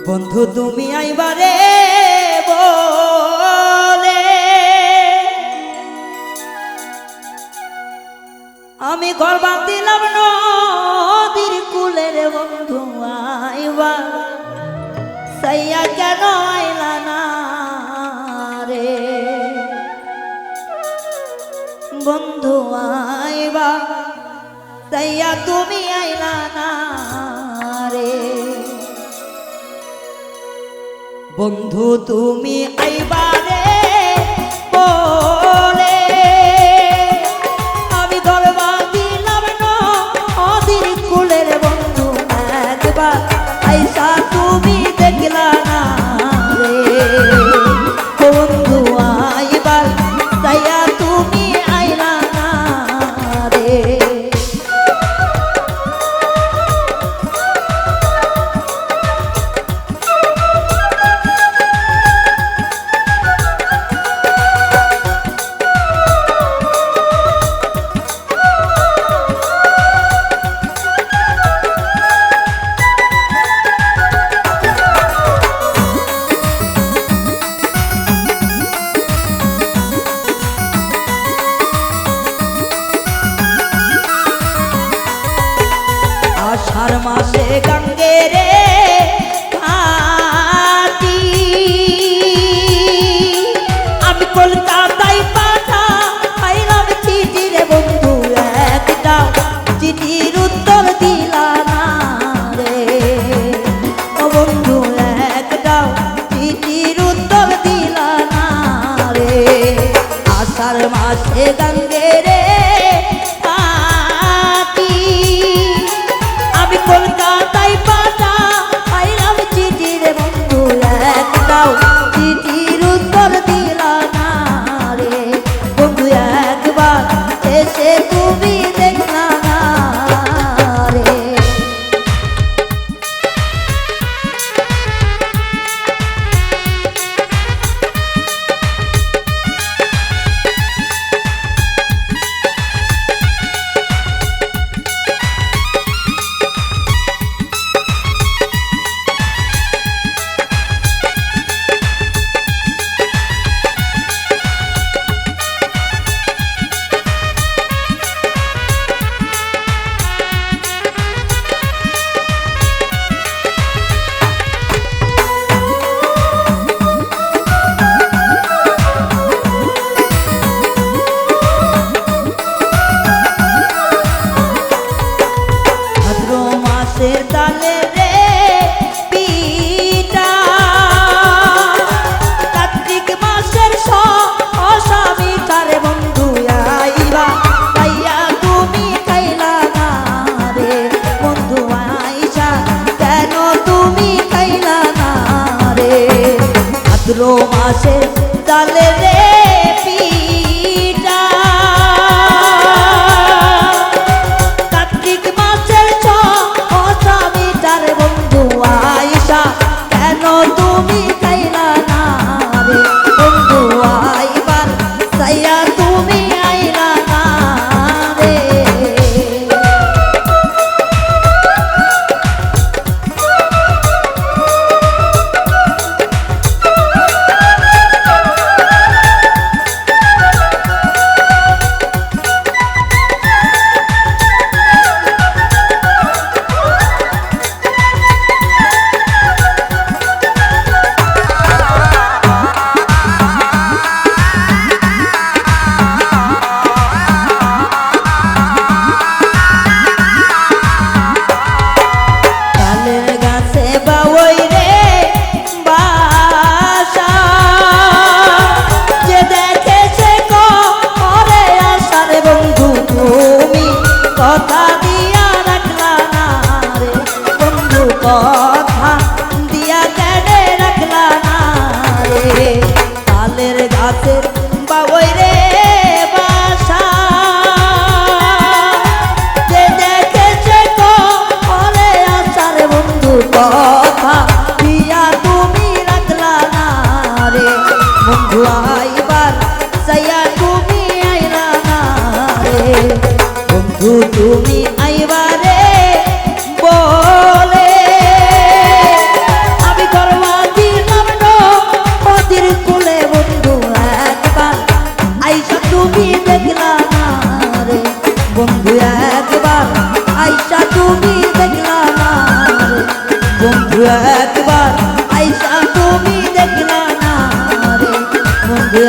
বন্ধু তুমি আইবারে বলে আমি ঘর বাঁধিলাম নদীর কুলের বন্ধু আইবা সাইয়া কেন আইলা না রে বন্ধু আইবা সাইয়া তুমি আইলা না রে বন্ধু তুমি আইবা রে বলে আমি ঘর বাঁধিলাম নদীর কুলের বন্ধু একবার আইসা তুমি দেখলা না রে বন্ধু আইবার সাইয়া তুমি আইলা না রে আষাঢ় মাসে গঙ্গে রে ঘাটি আমি কলকাতায় পাঠা পাইলাম চিঠি রে বন্ধু একটা চিঠির উত্তর দিলা না রে ও বন্ধু একটা চিঠির উত্তর দিলা না রে আষাঢ় মাসে গঙ্গে রে কলকাতায় পাঠা পাইলাম চিঠি রে বন্ধু একটাও চিঠির উত্তর দিলা না রে বন্ধু একবার এসে তুমি দেখলা না রে তালে রে পিতা কার্তিক মাসের অসামি তারে বন্ধু আইবা তাইয়া তুমি খাইলা না রে বন্ধু আইসা কেন তুমি খাইলা না রে ভাদ্র মাসে তালে রে পিতা কার্তিক মাসের রে বন্ধু আইসা কেন তুমি খাইলা না রে বন্ধু আইবার সাইয়া তুমি আইলা না রে কথা দিয়া রাখলা না রে বন্ধু কথা দিয়া কেড়ে রাখলা না রে তালের গাছের বাবই রে বাসা যে দেখেছে করে আসার বন্ধু কথা দিয়া তুমি রাখলা না রে বন্ধু আইবার সাইয়া তুমি আইলা না রে বন্ধু তুমি আইবারে বলে একবার আইসা তুমি দেখলা না রে বন্ধু